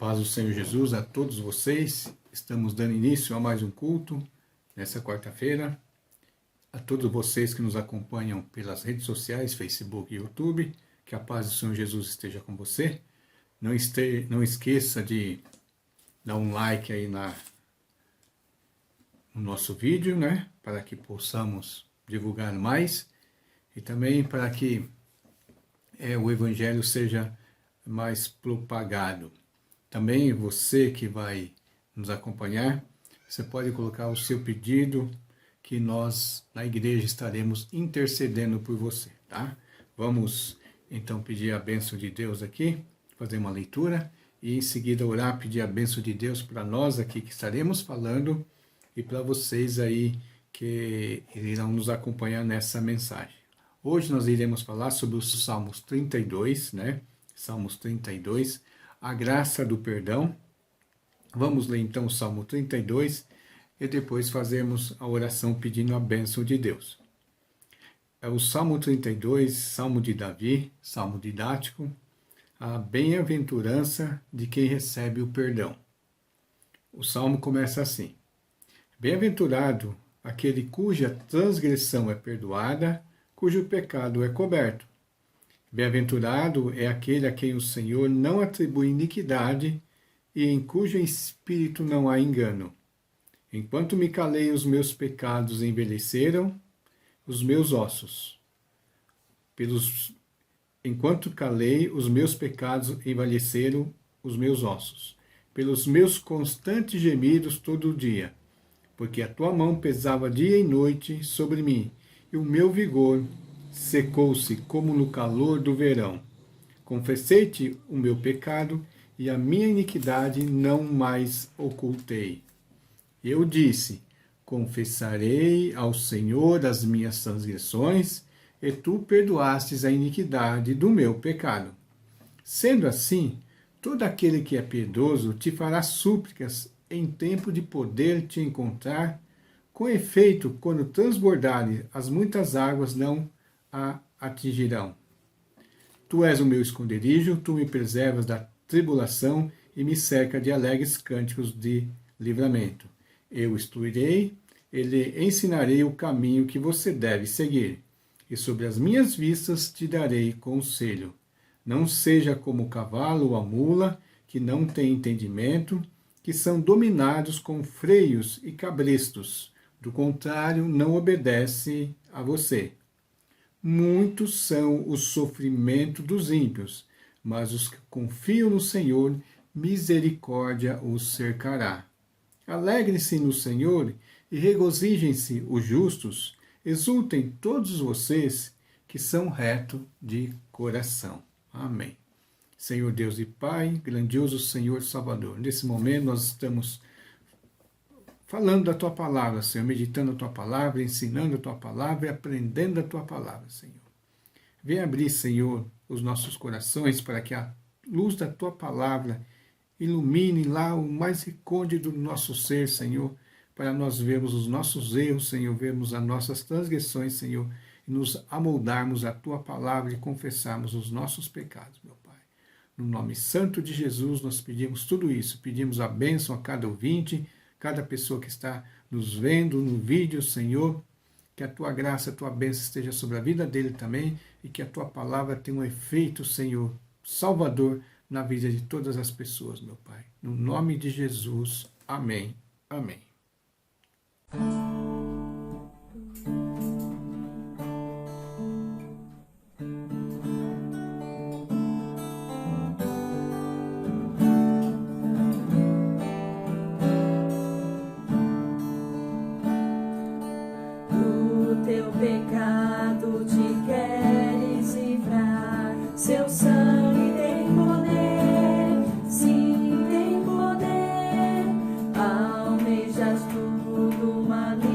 Paz do Senhor Jesus a todos vocês. Estamos dando início a mais um culto nessa quarta-feira. A todos vocês que nos acompanham pelas redes sociais, Facebook e YouTube, que a paz do Senhor Jesus esteja com você. Não esqueça de dar um like aí no nosso vídeo, né? Para que possamos divulgar mais e também para que o Evangelho seja mais propagado. Também você que vai nos acompanhar, você pode colocar o seu pedido, que nós na igreja estaremos intercedendo por você, tá? Vamos então pedir a bênção de Deus aqui, fazer uma leitura e em seguida orar, pedir a bênção de Deus para nós aqui que estaremos falando e para vocês aí que irão nos acompanhar nessa mensagem. Hoje nós iremos falar sobre os Salmos 32, né? Salmos 32, a graça do perdão. Vamos ler então o Salmo 32 e depois fazermos a oração pedindo a bênção de Deus. É o Salmo 32, Salmo de Davi, Salmo didático, a bem-aventurança de quem recebe o perdão. O Salmo começa assim: Bem-aventurado aquele cuja transgressão é perdoada, cujo pecado é coberto. Bem-aventurado é aquele a quem o Senhor não atribui iniquidade e em cujo espírito não há engano. Enquanto me calei, os meus pecados envelheceram os meus ossos. Enquanto calei, os meus pecados envelheceram os meus ossos. Pelos meus constantes gemidos todo o dia, porque a tua mão pesava dia e noite sobre mim, e o meu vigor secou-se como no calor do verão. Confessei-te o meu pecado, e a minha iniquidade não mais ocultei. Eu disse: confessarei ao Senhor as minhas transgressões, e tu perdoastes a iniquidade do meu pecado. Sendo assim, todo aquele que é piedoso te fará súplicas em tempo de poder te encontrar. Com efeito, quando transbordarem as muitas águas, não a atingirão. Tu és o meu esconderijo, tu me preservas da tribulação e me cerca de alegres cânticos de livramento. Eu instruirei, lhe ensinarei o caminho que você deve seguir, e sobre as minhas vistas te darei conselho. Não seja como o cavalo ou a mula, que não tem entendimento, que são dominados com freios e cabrestos. Do contrário, não obedece a você. Muitos são os sofrimentos dos ímpios, mas os que confiam no Senhor, misericórdia os cercará. Alegrem-se no Senhor e regozijem-se os justos, exultem todos vocês que são retos de coração. Amém. Senhor Deus e Pai, grandioso Senhor Salvador, nesse momento nós estamos falando da Tua Palavra, Senhor, meditando a Tua Palavra, ensinando a Tua Palavra e aprendendo a Tua Palavra, Senhor. Vem abrir, Senhor, os nossos corações para que a luz da Tua Palavra ilumine lá o mais recôndito do nosso ser, Senhor, para nós vermos os nossos erros, Senhor, vermos as nossas transgressões, Senhor, e nos amoldarmos à Tua Palavra e confessarmos os nossos pecados, meu Pai. No nome santo de Jesus, nós pedimos tudo isso, pedimos a bênção a cada ouvinte, cada pessoa que está nos vendo no vídeo, Senhor, que a Tua graça, a Tua bênção esteja sobre a vida dele também e que a Tua palavra tenha um efeito, Senhor, salvador na vida de todas as pessoas, meu Pai. No nome de Jesus, amém, amém. Pecado te queres livrar, seu sangue tem poder, sim, tem poder. Almejas tudo maligno.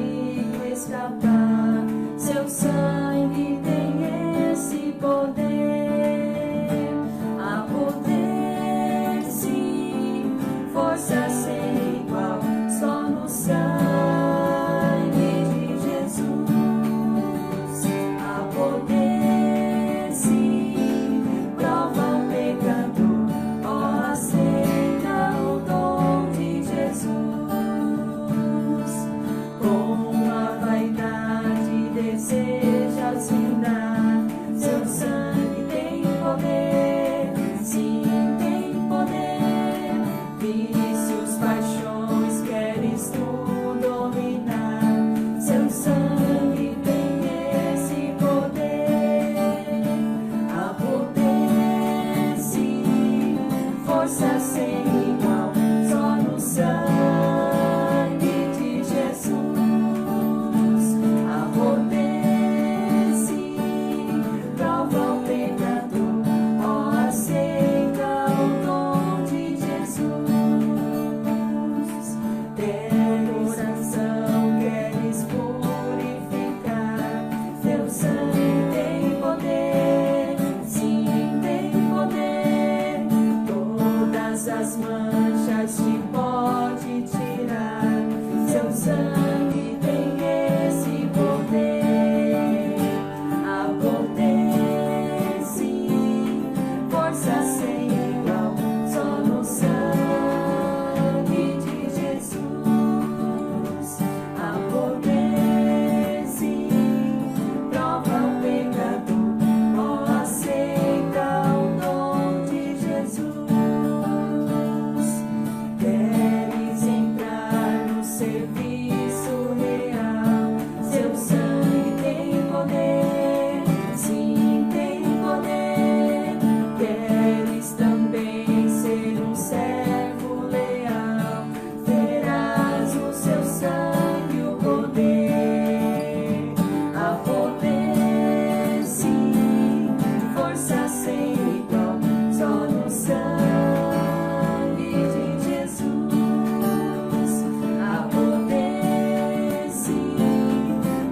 manchas te pode tirar. Seu sangue tem esse poder. Há poder, sim, força sem igual, só no sangue de Jesus. Há poder, sim, prova o pecador, ó, aceita o dom de Jesus. Queres entrar no serviço real? Seu sangue tem poder, sim, tem poder. Queres também ser um servo leal? Terás o seu sangue o poder. Há poder, sim, força sem igual, só no sangue de Jesus. Há poder, sim,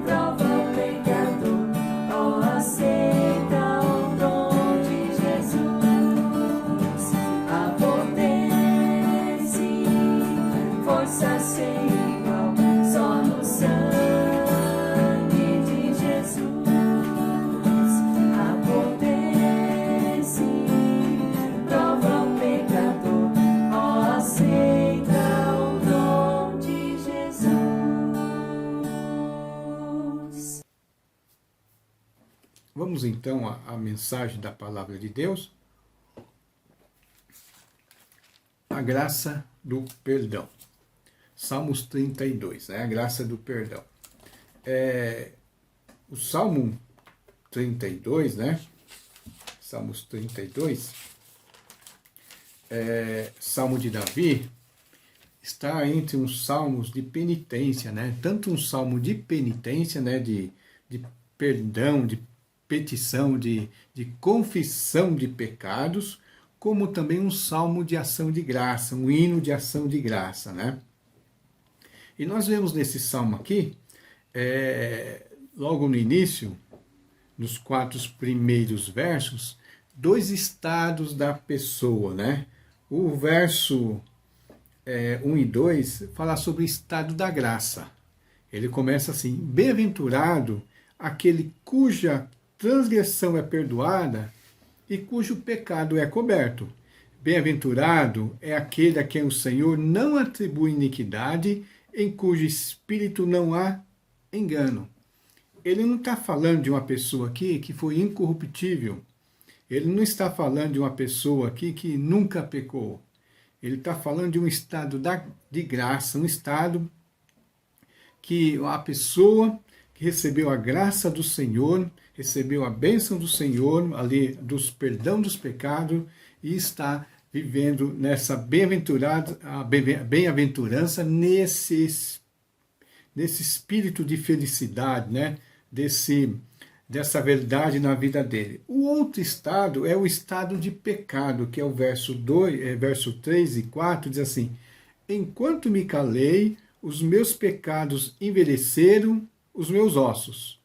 prova o pecador, ó, aceita o dom de Jesus. Há poder, sim, força sem igual, só no sangue de Jesus. Há poder, sim, prova o pecador, ó, aceita o dom de Jesus. Vamos então à mensagem da palavra de Deus. A graça do perdão. Salmos 32, né? A graça do perdão. O Salmo 32, né? Salmos 32, Salmo de Davi, está entre uns salmos de penitência, né? Tanto um salmo de penitência, né? De perdão, de petição, de confissão de pecados, como também um salmo de ação de graça, um hino de ação de graça, né? E nós vemos nesse salmo aqui, logo no início, nos 4 primeiros versos, 2 estados da pessoa, né? O verso 1 e 2 fala sobre o estado da graça. Ele começa assim: bem-aventurado aquele cuja transgressão é perdoada e cujo pecado é coberto. Bem-aventurado é aquele a quem o Senhor não atribui iniquidade, em cujo espírito não há engano. Ele não está falando de uma pessoa aqui que foi incorruptível. Ele não está falando de uma pessoa aqui que nunca pecou. Ele está falando de um estado de graça, um estado que a pessoa que recebeu a graça do Senhor, recebeu a bênção do Senhor, ali dos perdão dos pecados, e está vivendo nessa bem-aventurança, nesse espírito de felicidade, né? Dessa verdade na vida dele. O outro estado é o estado de pecado, que é o verso 3 e 4, diz assim: enquanto me calei, os meus pecados envelheceram os meus ossos.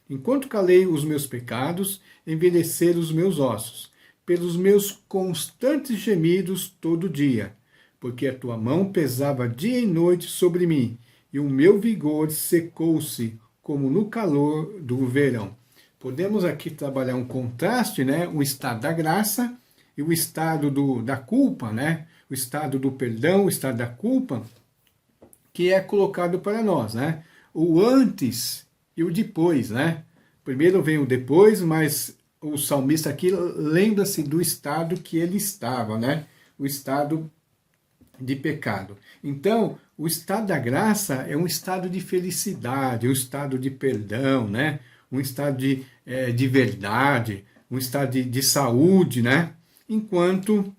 Enquanto calei os meus pecados, envelheceram os meus ossos, pelos meus constantes gemidos todo dia, porque a tua mão pesava dia e noite sobre mim, e o meu vigor secou-se como no calor do verão. Podemos aqui trabalhar um contraste, né? O estado da graça e o estado da culpa, né? O estado do perdão, o estado da culpa, que é colocado para nós, né? O antes e o depois, né? Primeiro vem o depois, mas o salmista aqui lembra-se do estado que ele estava, né? O estado de pecado. Então, o estado da graça é um estado de felicidade, um estado de perdão, né? Um estado de verdade, um estado de saúde, né? Enquanto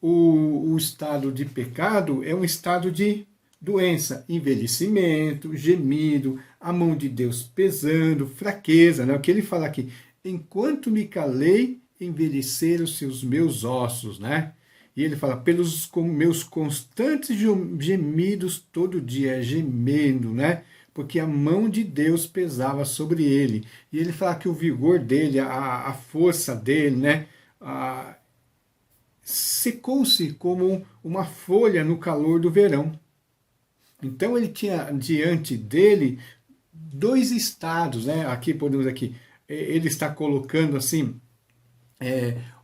o estado de pecado é um estado de doença, envelhecimento, gemido, a mão de Deus pesando, fraqueza, né? O que ele fala aqui: enquanto me calei, envelheceram-se os meus ossos, né? E ele fala: pelos meus constantes gemidos todo dia, gemendo, né? Porque a mão de Deus pesava sobre ele. E ele fala que o vigor dele, a força dele, né? secou-se como uma folha no calor do verão. Então ele tinha diante dele dois estados, né? Aqui podemos ele está colocando assim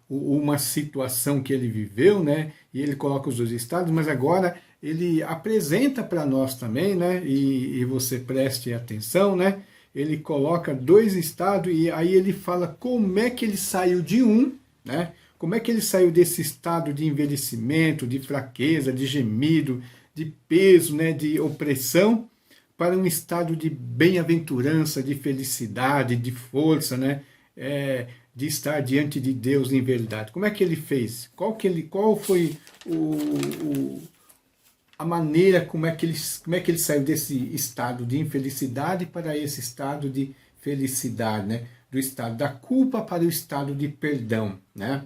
uma situação que ele viveu, né? E ele coloca os dois estados, mas agora ele apresenta para nós também, né? E você preste atenção, né? Ele coloca dois estados e aí ele fala como é que ele saiu de um, né? Como é que ele saiu desse estado de envelhecimento, de fraqueza, de gemido, de peso, né? De opressão, para um estado de bem-aventurança, de felicidade, de força, né? De estar diante de Deus em verdade. Como é que ele fez? Qual foi a maneira como é que ele saiu desse estado de infelicidade para esse estado de felicidade, né? Do estado da culpa para o estado de perdão, né?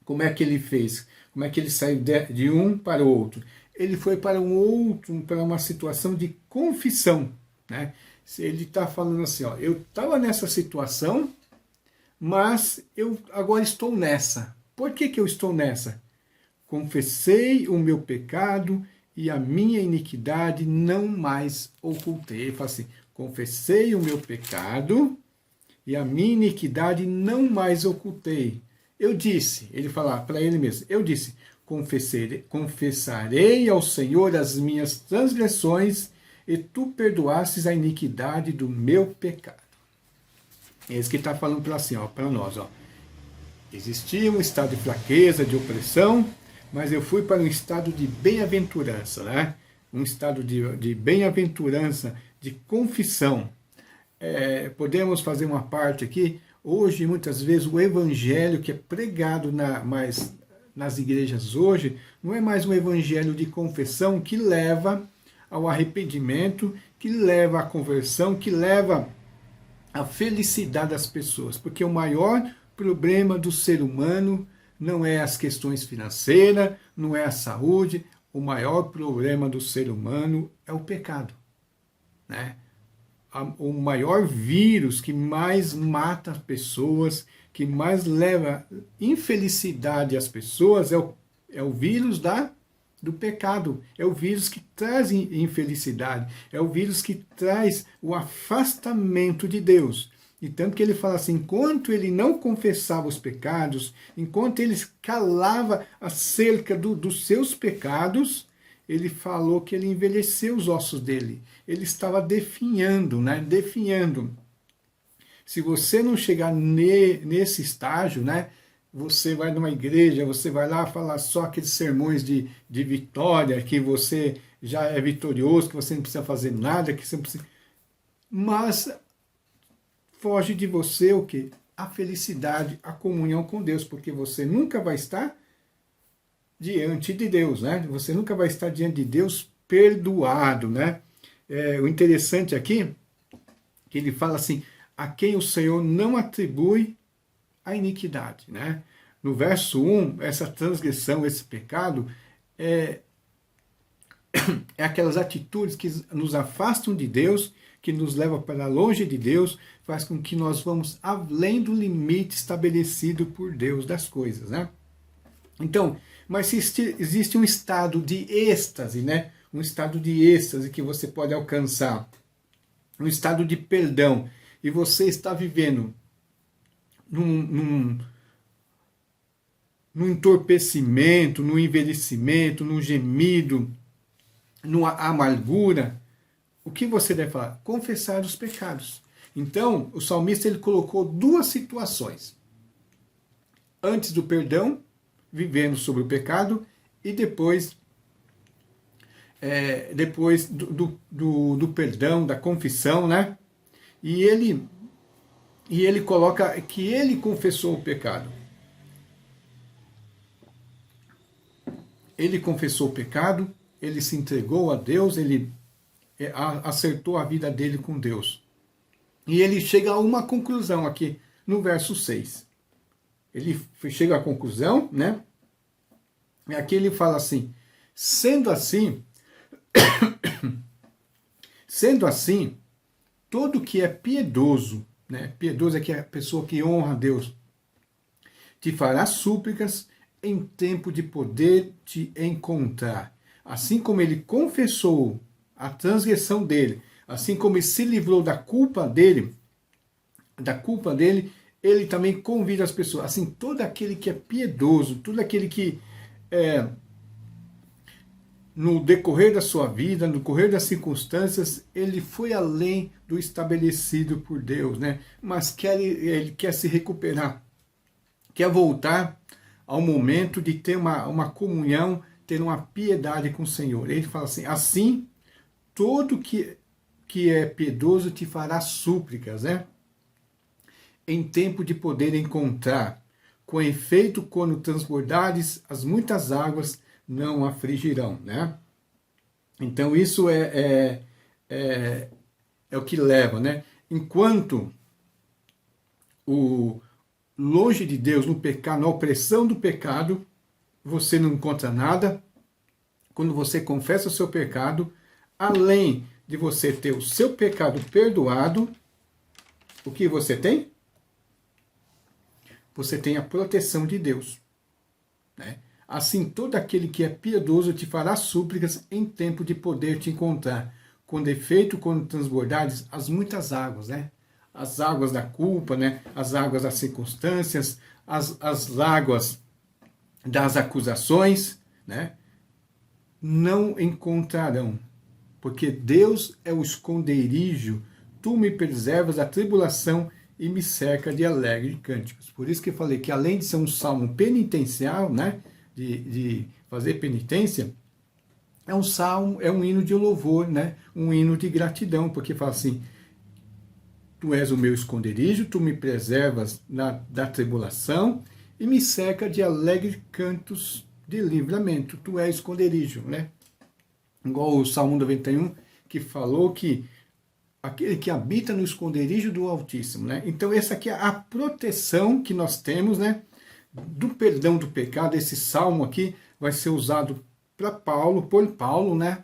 Como é que ele fez? Como é que ele saiu de um para o outro? Ele foi para um outro, para uma situação de confissão, né? Ele está falando assim, ó, eu estava nessa situação, mas eu agora estou nessa. Por que eu estou nessa? Confessei o meu pecado e a minha iniquidade não mais ocultei. Ele fala assim, confessei o meu pecado e a minha iniquidade não mais ocultei. Eu disse, ele fala para ele mesmo, eu disse, confessarei ao Senhor as minhas transgressões e tu perdoastes a iniquidade do meu pecado. É isso que está falando para nós. Ó. Existia um estado de fraqueza, de opressão, mas eu fui para um estado de bem-aventurança, né? Um estado de bem-aventurança, de confissão. Podemos fazer uma parte aqui. Hoje, muitas vezes, o evangelho que é pregado nas igrejas hoje não é mais um evangelho de confissão que leva ao arrependimento, que leva à conversão, que leva à felicidade das pessoas. Porque o maior problema do ser humano não é as questões financeiras, não é a saúde, o maior problema do ser humano é o pecado, né? O maior vírus que mais mata as pessoas, que mais leva infelicidade às pessoas é o vírus do pecado, é o vírus que traz infelicidade, é o vírus que traz o afastamento de Deus. E tanto que ele fala assim, enquanto ele não confessava os pecados, enquanto ele calava acerca dos seus pecados, ele falou que ele envelheceu os ossos dele. Ele estava definhando, né? Definhando. Se você não chegar nesse estágio, né? Você vai numa igreja, você vai lá falar só aqueles sermões de vitória, que você já é vitorioso, que você não precisa fazer nada, que você não precisa... Mas foge de você o quê? A felicidade, a comunhão com Deus, porque você nunca vai estar diante de Deus, né? Você nunca vai estar diante de Deus perdoado, né? O interessante aqui, que ele fala assim, a quem o Senhor não atribui a iniquidade, né? No verso 1, essa transgressão, esse pecado, é aquelas atitudes que nos afastam de Deus, que nos levam para longe de Deus, faz com que nós vamos além do limite estabelecido por Deus das coisas, né? Então, mas se existe um estado de êxtase, né? Um estado de êxtase que você pode alcançar, um estado de perdão, e você está vivendo num entorpecimento, num envelhecimento, num gemido, numa amargura, o que você deve falar? Confessar os pecados. Então, o salmista ele colocou duas situações. Antes do perdão, vivendo sobre o pecado, e depois do perdão, da confissão, né? E ele coloca que ele confessou o pecado. Ele confessou o pecado, ele se entregou a Deus, ele acertou a vida dele com Deus. E ele chega a uma conclusão aqui no verso 6. Ele chega à conclusão, né? E aqui ele fala assim, sendo assim, todo que é piedoso, né? Piedoso é que é a pessoa que honra a Deus, te fará súplicas em tempo de poder te encontrar. Assim como ele confessou a transgressão dele, assim como ele se livrou da culpa dele, ele também convida as pessoas. Assim, todo aquele que é piedoso, todo aquele que no decorrer da sua vida, no decorrer das circunstâncias, ele foi além do estabelecido por Deus, né? Mas ele quer se recuperar, quer voltar ao momento de ter uma comunhão, ter uma piedade com o Senhor. Ele fala assim, todo que é piedoso te fará súplicas, né? Em tempo de poder encontrar, com efeito, quando transbordares, as muitas águas não afligirão, né? Então isso é o que leva, né? Enquanto longe de Deus, no pecado, na opressão do pecado, você não encontra nada. Quando você confessa o seu pecado, além de você ter o seu pecado perdoado, o que você tem? Você tem a proteção de Deus, né? Assim, todo aquele que é piedoso te fará súplicas em tempo de poder te encontrar, com defeito, quando transbordares as muitas águas, né? As águas da culpa, né? As águas das circunstâncias, as águas das acusações, né? Não encontrarão, porque Deus é o esconderijo, tu me preservas da tribulação e me cerca de alegres cânticos. Por isso que eu falei que além de ser um salmo penitencial, né? De fazer penitência, é um salmo, é um hino de louvor, né? Um hino de gratidão, porque fala assim, tu és o meu esconderijo, tu me preservas da tribulação e me cerca de alegres cantos de livramento. Tu és esconderijo, né? Igual o Salmo 91, que falou que aquele que habita no esconderijo do Altíssimo, né? Então essa aqui é a proteção que nós temos, né? Do perdão do pecado. Esse salmo aqui vai ser usado por Paulo, né?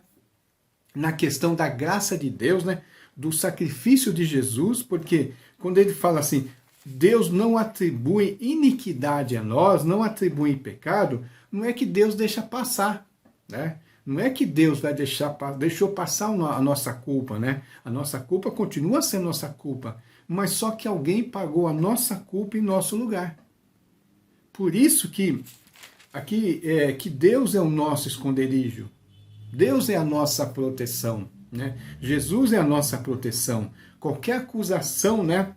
Na questão da graça de Deus, né? Do sacrifício de Jesus, porque quando ele fala assim, Deus não atribui iniquidade a nós, não atribui pecado, não é que Deus deixa passar, né? Não é que Deus vai deixou passar a nossa culpa, né? A nossa culpa continua sendo nossa culpa, mas só que alguém pagou a nossa culpa em nosso lugar. Por isso que aqui que Deus é o nosso esconderijo, Deus é a nossa proteção, né? Jesus é a nossa proteção. Qualquer acusação, né,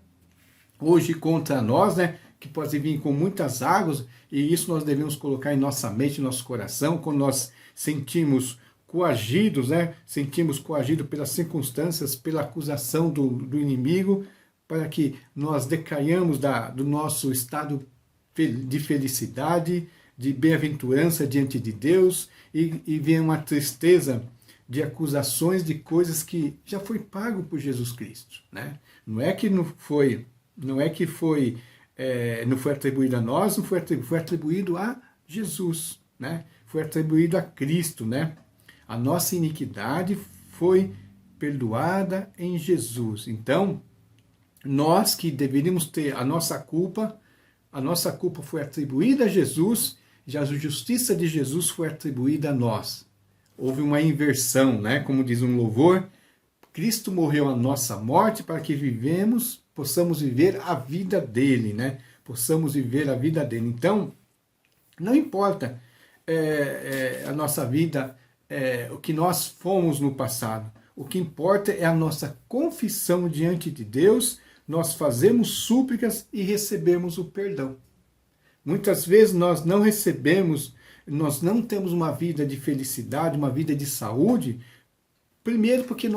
hoje contra nós, né, que pode vir com muitas águas, e isso nós devemos colocar em nossa mente, em nosso coração, quando nós sentimos coagidos, né, sentimos coagidos pelas circunstâncias, pela acusação do inimigo, para que nós decaiamos do nosso estado de felicidade, de bem-aventurança diante de Deus, e venha uma tristeza de acusações de coisas que já foi pago por Jesus Cristo, né? Não foi atribuído a nós, foi atribuído a Jesus, né? Foi atribuído a Cristo, né? A nossa iniquidade foi perdoada em Jesus. Então, nós que deveríamos ter a nossa culpa foi atribuída a Jesus, já a justiça de Jesus foi atribuída a nós. Houve uma inversão, né? Como diz um louvor, Cristo morreu a nossa morte para que possamos viver a vida dele, né? Possamos viver a vida dele. Então, não importa a nossa vida, o que nós fomos no passado. O que importa é a nossa confissão diante de Deus, nós fazemos súplicas e recebemos o perdão. Muitas vezes nós não recebemos, nós não temos uma vida de felicidade, uma vida de saúde, primeiro porque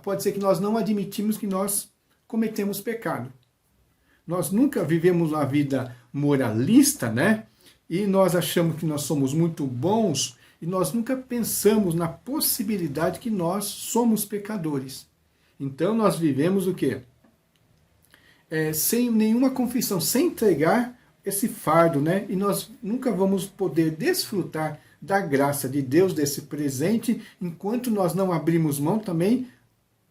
pode ser que nós não admitimos que nós cometemos pecado. Nós nunca vivemos uma vida moralista, né? E nós achamos que nós somos muito bons e nós nunca pensamos na possibilidade que nós somos pecadores. Então nós vivemos o quê? Sem nenhuma confissão, sem entregar esse fardo, né? E nós nunca vamos poder desfrutar da graça de Deus, desse presente, enquanto nós não abrimos mão também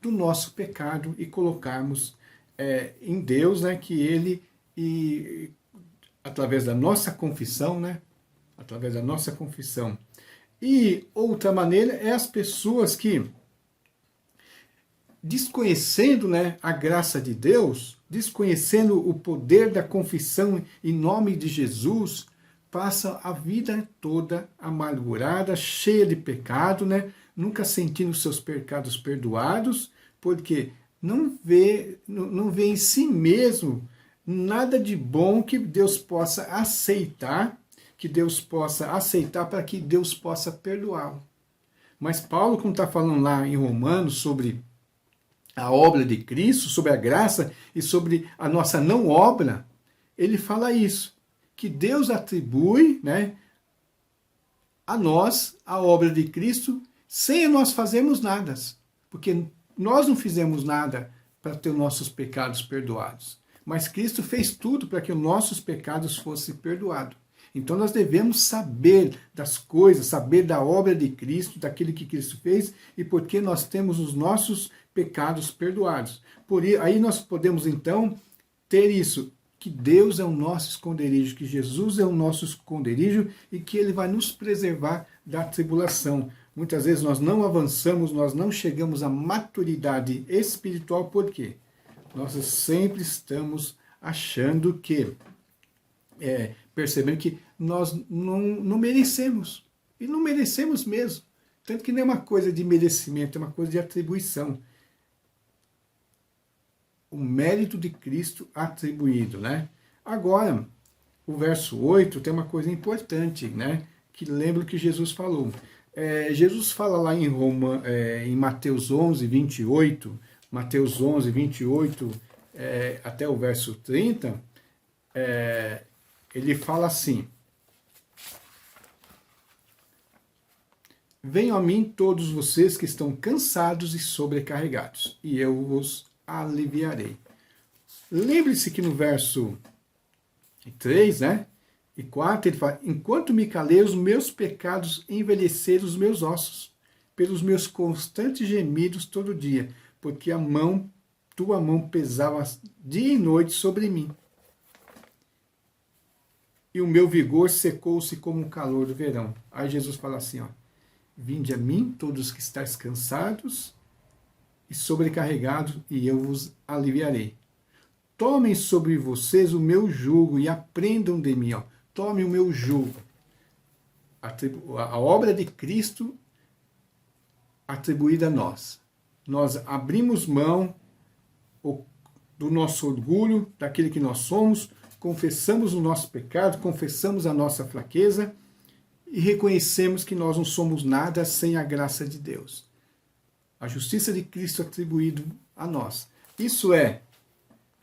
do nosso pecado e colocarmos em Deus, né? Que Ele através da nossa confissão, né? Através da nossa confissão. E outra maneira é as pessoas que, desconhecendo, né, a graça de Deus, desconhecendo o poder da confissão em nome de Jesus, passam a vida toda amargurada, cheia de pecado, né? Nunca sentindo seus pecados perdoados, porque não vê em si mesmo nada de bom que Deus possa aceitar, para que Deus possa perdoá-lo. Mas Paulo, como está falando lá em Romanos sobre a obra de Cristo, sobre a graça e sobre a nossa não obra, ele fala isso, que Deus atribui, né, a nós a obra de Cristo sem nós fazermos nada, porque nós não fizemos nada para ter os nossos pecados perdoados, mas Cristo fez tudo para que os nossos pecados fossem perdoados. Então nós devemos saber das coisas, saber da obra de Cristo, daquilo que Cristo fez e porque nós temos os nossos pecados perdoados. Aí nós podemos então ter isso, que Deus é o nosso esconderijo, que Jesus é o nosso esconderijo e que Ele vai nos preservar da tribulação. Muitas vezes nós não avançamos, nós não chegamos à maturidade espiritual, por quê? Nós sempre estamos achando que, percebendo que nós não merecemos. E não merecemos mesmo. Tanto que não é uma coisa de merecimento, é uma coisa de atribuição. O mérito de Cristo atribuído, né? Agora, o verso 8 tem uma coisa importante, né? Que lembra o que Jesus falou. Jesus fala lá em Mateus 11, 28, Mateus 11, 28, até o verso 30, ele fala assim: venham a mim todos vocês que estão cansados e sobrecarregados, e eu vos aliviarei. Lembre-se que no verso 3, né, e 4, ele fala: enquanto me calei, os meus pecados envelheceram os meus ossos, pelos meus constantes gemidos todo dia, porque tua mão pesava dia e noite sobre mim. E o meu vigor secou-se como o calor do verão. Aí Jesus fala assim, ó: vinde a mim, todos que estáis cansados e sobrecarregados, e eu vos aliviarei. Tomem sobre vocês o meu jugo e aprendam de mim. Ó. Tomem o meu jugo. A obra de Cristo atribuída a nós. Nós abrimos mão do nosso orgulho, daquele que nós somos, confessamos o nosso pecado, confessamos a nossa fraqueza e reconhecemos que nós não somos nada sem a graça de Deus. A justiça de Cristo atribuído a nós. Isso é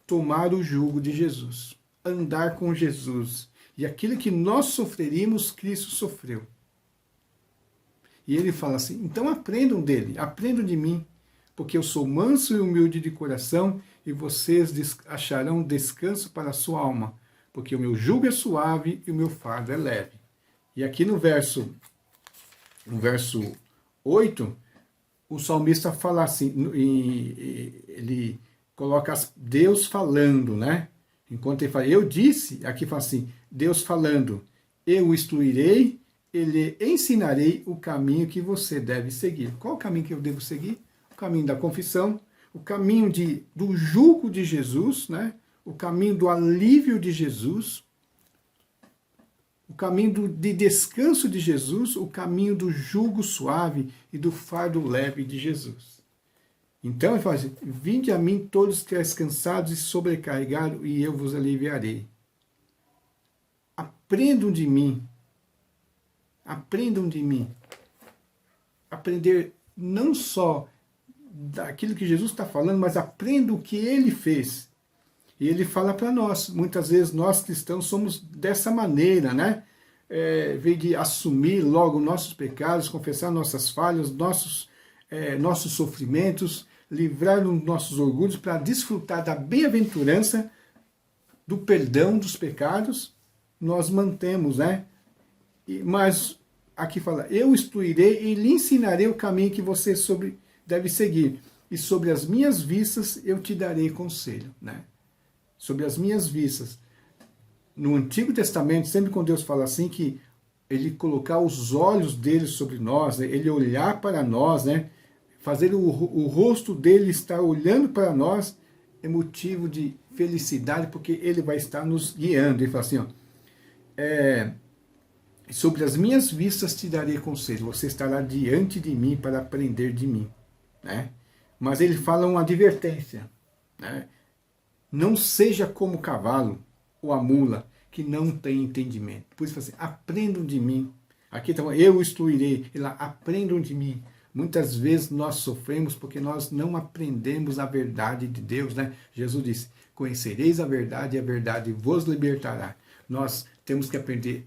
tomar o jugo de Jesus, andar com Jesus. E aquilo que nós sofreríamos, Cristo sofreu. E ele fala assim: então aprendam dele, aprendam de mim, porque eu sou manso e humilde de coração, e vocês acharão descanso para a sua alma, porque o meu jugo é suave e o meu fardo é leve. E aqui no verso 8, o salmista fala assim, ele coloca Deus falando, né? Enquanto ele fala, eu disse, aqui fala assim, Deus falando, eu instruirei, ele ensinarei o caminho que você deve seguir. Qual o caminho que eu devo seguir? O caminho da confissão, o caminho do jugo de Jesus, né? O caminho do alívio de Jesus, o caminho de descanso de Jesus, o caminho do jugo suave e do fardo leve de Jesus. Então ele fala assim, vinde a mim todos que estáis cansados e sobrecarregados, e eu vos aliviarei. Aprendam de mim. Aprendam de mim. Aprender não só daquilo que Jesus está falando, mas aprendam o que ele fez. E ele fala para nós, muitas vezes nós cristãos somos dessa maneira, né? Vem de assumir logo nossos pecados, confessar nossas falhas, nossos sofrimentos, livrar os nossos orgulhos para desfrutar da bem-aventurança, do perdão dos pecados, nós mantemos, né? Mas aqui fala, eu instruirei e lhe ensinarei o caminho que você deve seguir, e sobre as minhas vistas eu te darei conselho, né? Sobre as minhas vistas. no Antigo Testamento, sempre quando Deus fala assim, que ele colocar os olhos dele sobre nós, né? Ele olhar para nós, né? Fazer o rosto dele estar olhando para nós, é motivo de felicidade, porque ele vai estar nos guiando. Ele fala assim, ó, sobre as minhas vistas te darei conselho, você estará diante de mim para aprender de mim. Né? Mas ele fala uma advertência, né? Não seja como o cavalo ou a mula, que não tem entendimento. Por isso, assim, aprendam de mim. Aqui está, eu instruirei. E lá, aprendam de mim. Muitas vezes nós sofremos porque nós não aprendemos a verdade de Deus. Né? Jesus disse, conhecereis a verdade e a verdade vos libertará. Nós temos que aprender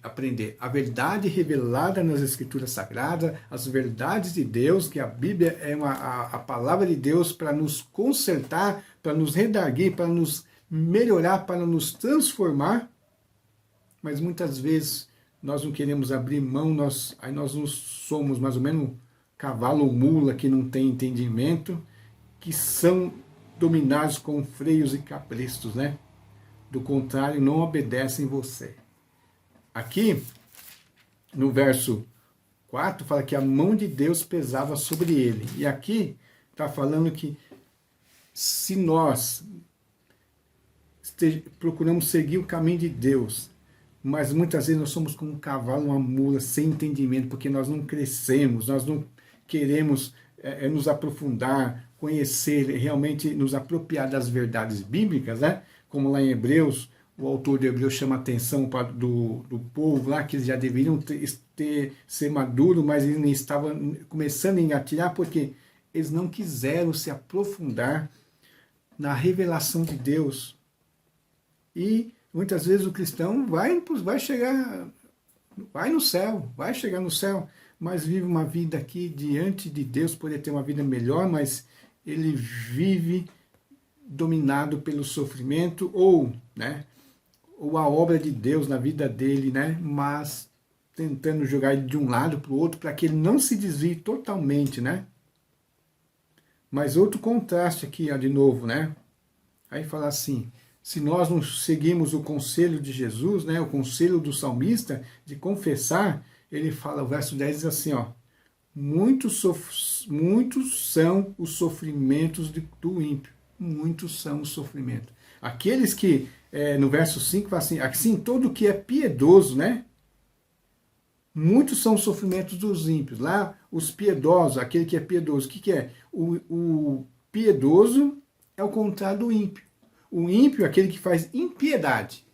a verdade revelada nas Escrituras Sagradas, as verdades de Deus, que a Bíblia é a palavra de Deus para nos consertar, para nos redarguir, para nos melhorar, para nos transformar. Mas muitas vezes nós não queremos abrir mão, aí nós não somos mais ou menos cavalo ou mula que não tem entendimento, que são dominados com freios e caprichos, né? Do contrário, não obedecem você. Aqui, no verso 4, fala que a mão de Deus pesava sobre ele. E aqui está falando que se nós procuramos seguir o caminho de Deus, mas muitas vezes nós somos como um cavalo, uma mula, sem entendimento, porque nós não crescemos, nós não queremos nos aprofundar, conhecer, realmente nos apropriar das verdades bíblicas, né? Como lá em Hebreus, o autor de Hebreus chama a atenção do povo lá, que eles já deveriam ser maduros, mas eles nem estavam começando a engatilhar, porque eles não quiseram se aprofundar na revelação de Deus. E muitas vezes o cristão vai no céu, vai chegar no céu, mas vive uma vida aqui diante de Deus, poder ter uma vida melhor, mas ele vive dominado pelo sofrimento ou a obra de Deus na vida dele, né? Mas tentando jogar ele de um lado para o outro para que ele não se desvie totalmente, né? Mas outro contraste aqui, ó, de novo, né? Aí fala assim, se nós não seguimos o conselho de Jesus, né, o conselho do salmista de confessar, ele fala, o verso 10 diz assim, ó, muitos são os sofrimentos do ímpio. Muitos são os sofrimentos. Aqueles que, no verso 5, fala assim, todo que é piedoso, né? Muitos são os sofrimentos dos ímpios. Lá, os piedosos, aquele que é piedoso, o que é? O piedoso é o contrário do ímpio. O ímpio é aquele que faz impiedade,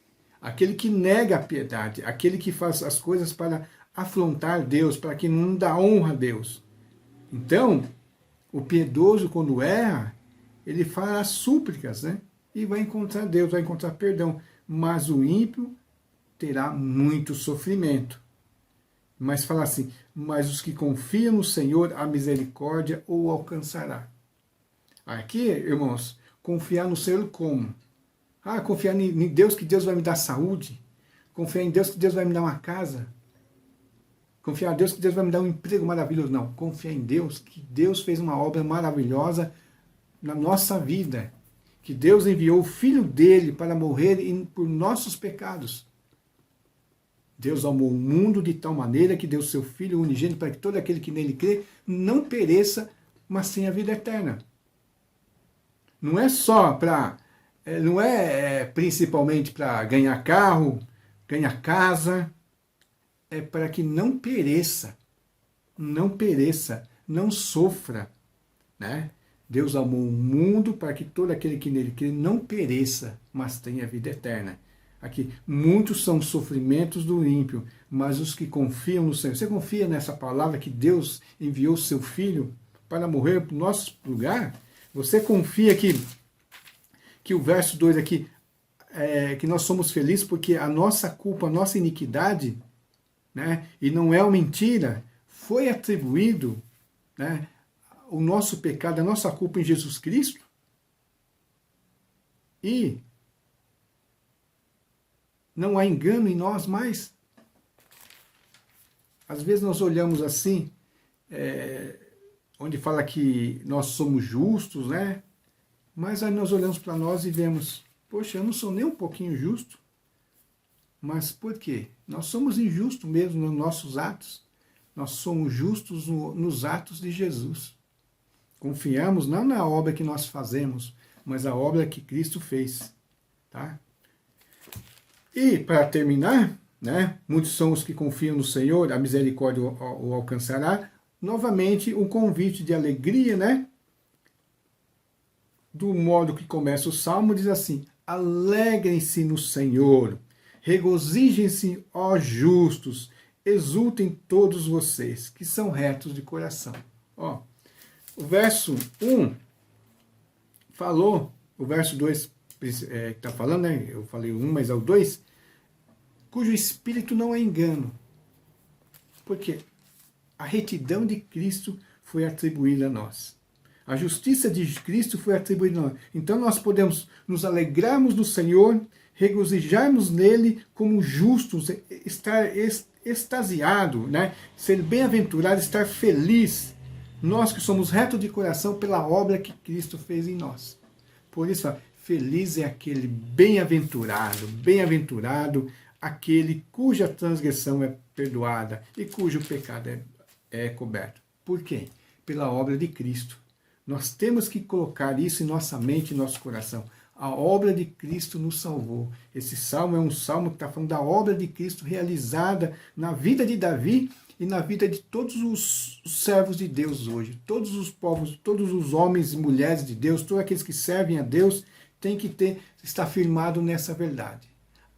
aquele que nega a piedade, aquele que faz as coisas para afrontar Deus, para que não dá honra a Deus. Então, o piedoso, quando erra, ele faz súplicas, né? E vai encontrar Deus, vai encontrar perdão. Mas o ímpio terá muito sofrimento. Mas fala assim, mas os que confiam no Senhor, a misericórdia o alcançará. Aqui, irmãos, confiar no Senhor como? Confiar em Deus, que Deus vai me dar saúde. Confiar em Deus, que Deus vai me dar uma casa. Confiar em Deus, que Deus vai me dar um emprego maravilhoso. Não, confiar em Deus, que Deus fez uma obra maravilhosa na nossa vida. Que Deus enviou o Filho dele para morrer por nossos pecados. Deus amou o mundo de tal maneira que deu seu Filho unigênito para que todo aquele que nele crê não pereça, mas tenha vida eterna. Não é só para, não é principalmente para ganhar carro, ganhar casa, é para que não pereça, não sofra, né? Deus amou o mundo para que todo aquele que nele crê não pereça, mas tenha vida eterna. Aqui, muitos são os sofrimentos do ímpio, mas os que confiam no Senhor. Você confia nessa palavra que Deus enviou o seu Filho para morrer para o nosso lugar? Você confia que o verso 2 aqui, que nós somos felizes porque a nossa culpa, a nossa iniquidade, né, e não é uma mentira, foi atribuído, né, o nosso pecado, a nossa culpa em Jesus Cristo? E não há engano em nós mais? Às vezes nós olhamos assim, onde fala que nós somos justos, né? Mas aí nós olhamos para nós e vemos, poxa, eu não sou nem um pouquinho justo. Mas por quê? Nós somos injustos mesmo nos nossos atos. Nós somos justos nos atos de Jesus. Confiamos não na obra que nós fazemos, mas a obra que Cristo fez. Tá? E, para terminar, né, muitos são os que confiam no Senhor, a misericórdia o alcançará. Novamente, um convite de alegria, né? Do modo que começa o Salmo, diz assim: alegrem-se no Senhor, regozijem-se, ó justos, exultem todos vocês que são retos de coração. Ó, o verso 1 falou, o verso 2 que está falando, né? Eu falei o 1, mas é o 2, cujo espírito não é engano. Porque a retidão de Cristo foi atribuída a nós. A justiça de Cristo foi atribuída a nós. Então nós podemos nos alegrarmos no Senhor, regozijarmos nele como justos, estar extasiado, né? Ser bem-aventurado, estar feliz. Nós que somos retos de coração pela obra que Cristo fez em nós. Por isso, feliz é aquele bem-aventurado, aquele cuja transgressão é perdoada e cujo pecado é coberto. Por quê? Pela obra de Cristo. Nós temos que colocar isso em nossa mente e nosso coração. A obra de Cristo nos salvou. Esse salmo é um salmo que está falando da obra de Cristo realizada na vida de Davi e na vida de todos os servos de Deus hoje. Todos os povos, todos os homens e mulheres de Deus, todos aqueles que servem a Deus, têm que estar firmado nessa verdade.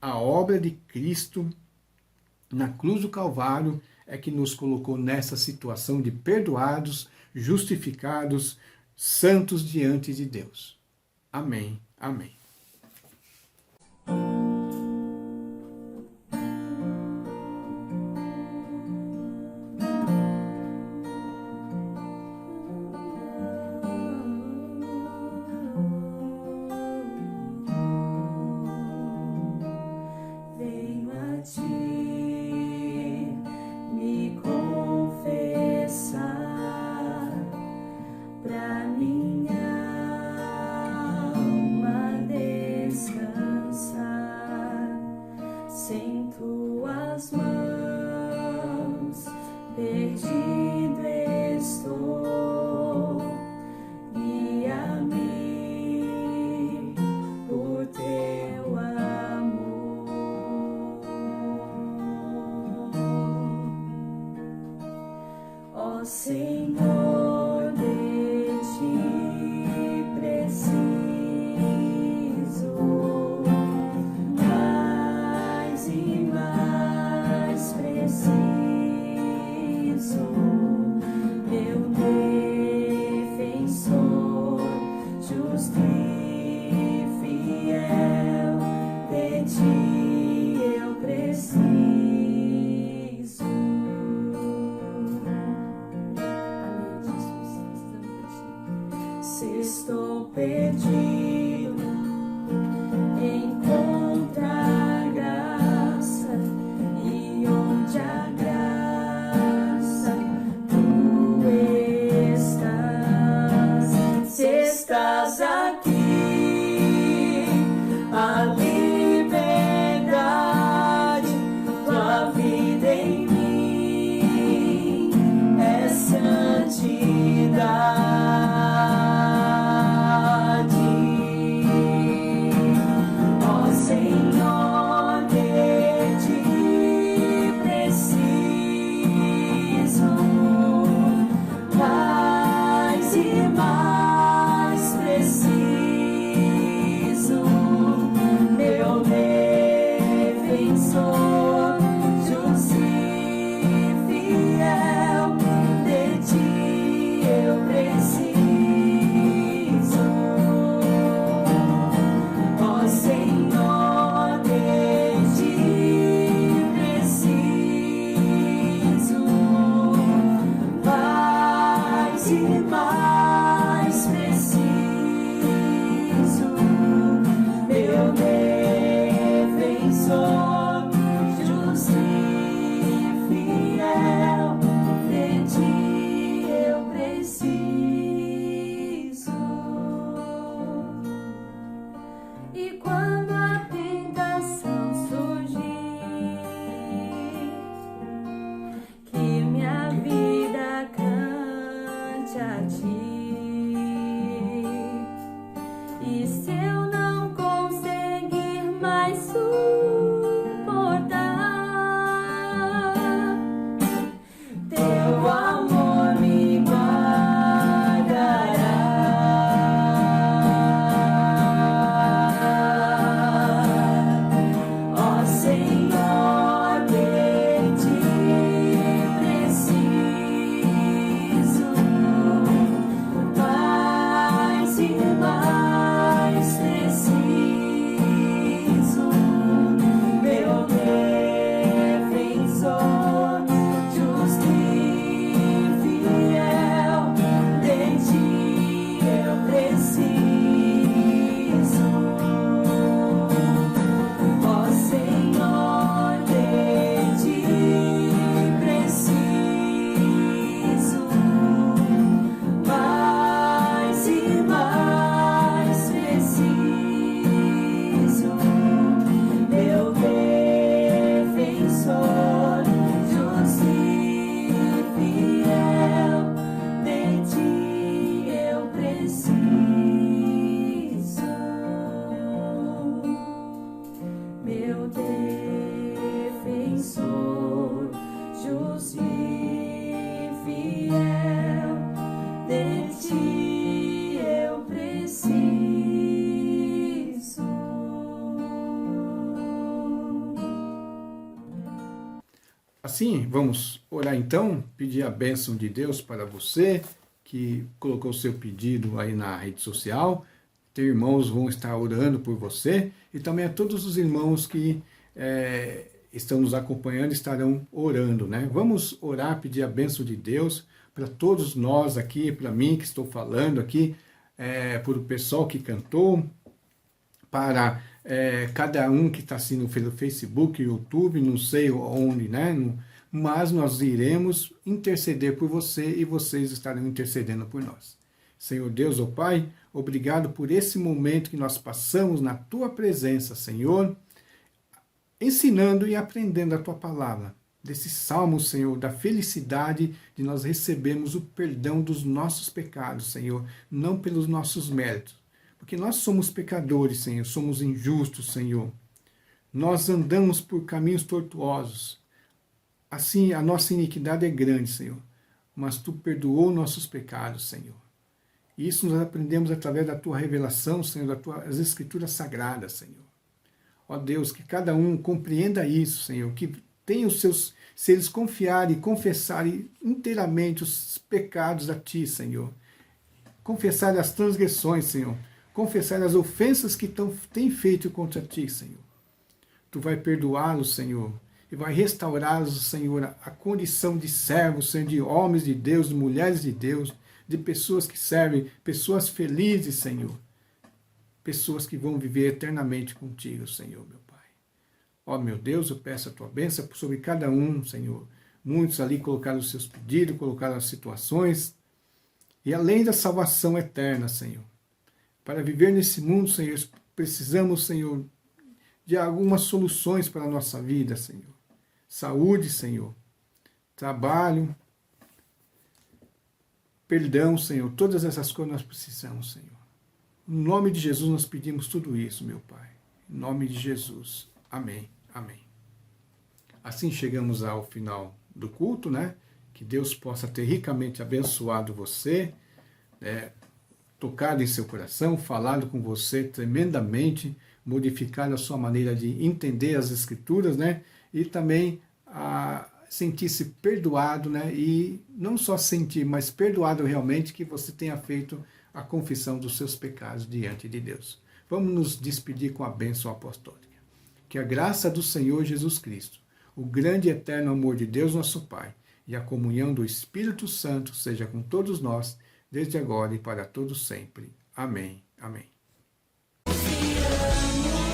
A obra de Cristo na cruz do Calvário é que nos colocou nessa situação de perdoados, justificados, santos diante de Deus. Amém. Amém. Venho a ti me confessar, pra minha alma descansar. Sem tuas mãos perdido estou, guia-me por teu amor. Ó Senhor, de ti preciso, mais e mais preciso, meu defensor, justo e fiel, de ti eu preciso. Amém, Jesus, precisamos de ti. Se estou perdido, encontrar graça, e onde a graça tu estás. Se estás aqui, a liberdade, tua vida em mim é santidade. Ó Senhor, de ti preciso, mais e mais preciso, meu defensor, justo e fiel, de ti eu preciso. Ó Senhor, de ti preciso, mais e mais preciso, meu defensor, justo e fiel, de ti eu preciso. E quando a tentação surgir, Assim, vamos orar então, pedir a bênção de Deus para você que colocou seu pedido aí na rede social. Teus irmãos vão estar orando por você e também a todos os irmãos que estão nos acompanhando estarão orando, né? Vamos orar, pedir a bênção de Deus para todos nós aqui, para mim que estou falando aqui, por o pessoal que cantou, para cada um que está assistindo pelo Facebook, YouTube, não sei onde, né? Mas nós iremos interceder por você e vocês estarão intercedendo por nós. Senhor Deus, ó Pai, obrigado por esse momento que nós passamos na Tua presença, Senhor, ensinando e aprendendo a Tua palavra. Desse salmo, Senhor, da felicidade de nós recebermos o perdão dos nossos pecados, Senhor, não pelos nossos méritos. Porque nós somos pecadores, Senhor, somos injustos, Senhor. Nós andamos por caminhos tortuosos. Assim, a nossa iniquidade é grande, Senhor. Mas Tu perdoou nossos pecados, Senhor. E isso nós aprendemos através da Tua revelação, Senhor, das Tuas Escrituras Sagradas, Senhor. Ó Deus, que cada um compreenda isso, Senhor, que tenha os seus, se eles confiarem e confessarem inteiramente os pecados a Ti, Senhor. Confessarem as transgressões, Senhor. Confessarem as ofensas que têm feito contra Ti, Senhor. Tu vai perdoá-los, Senhor, e vai restaurá-los, Senhor, a condição de servos, Senhor, de homens de Deus, de mulheres de Deus, de pessoas que servem, pessoas felizes, Senhor. Pessoas que vão viver eternamente contigo, Senhor, meu Pai. Ó, meu Deus, eu peço a Tua bênção sobre cada um, Senhor. Muitos ali colocaram os seus pedidos, colocaram as situações. E além da salvação eterna, Senhor, para viver nesse mundo, Senhor, precisamos, Senhor, de algumas soluções para a nossa vida, Senhor. Saúde, Senhor. Trabalho. Perdão, Senhor. Todas essas coisas nós precisamos, Senhor. Em nome de Jesus nós pedimos tudo isso, meu Pai. Em nome de Jesus. Amém. Amém. Assim chegamos ao final do culto, né? Que Deus possa ter ricamente abençoado você, tocado em seu coração, falado com você tremendamente, modificado a sua maneira de entender as Escrituras, né? E também sentir-se perdoado, né? E não só sentir, mas perdoado realmente, que você tenha feito a confissão dos seus pecados diante de Deus. Vamos nos despedir com a bênção apostólica. Que a graça do Senhor Jesus Cristo, o grande e eterno amor de Deus nosso Pai e a comunhão do Espírito Santo seja com todos nós, desde agora e para todos sempre. Amém. Amém. Te amo.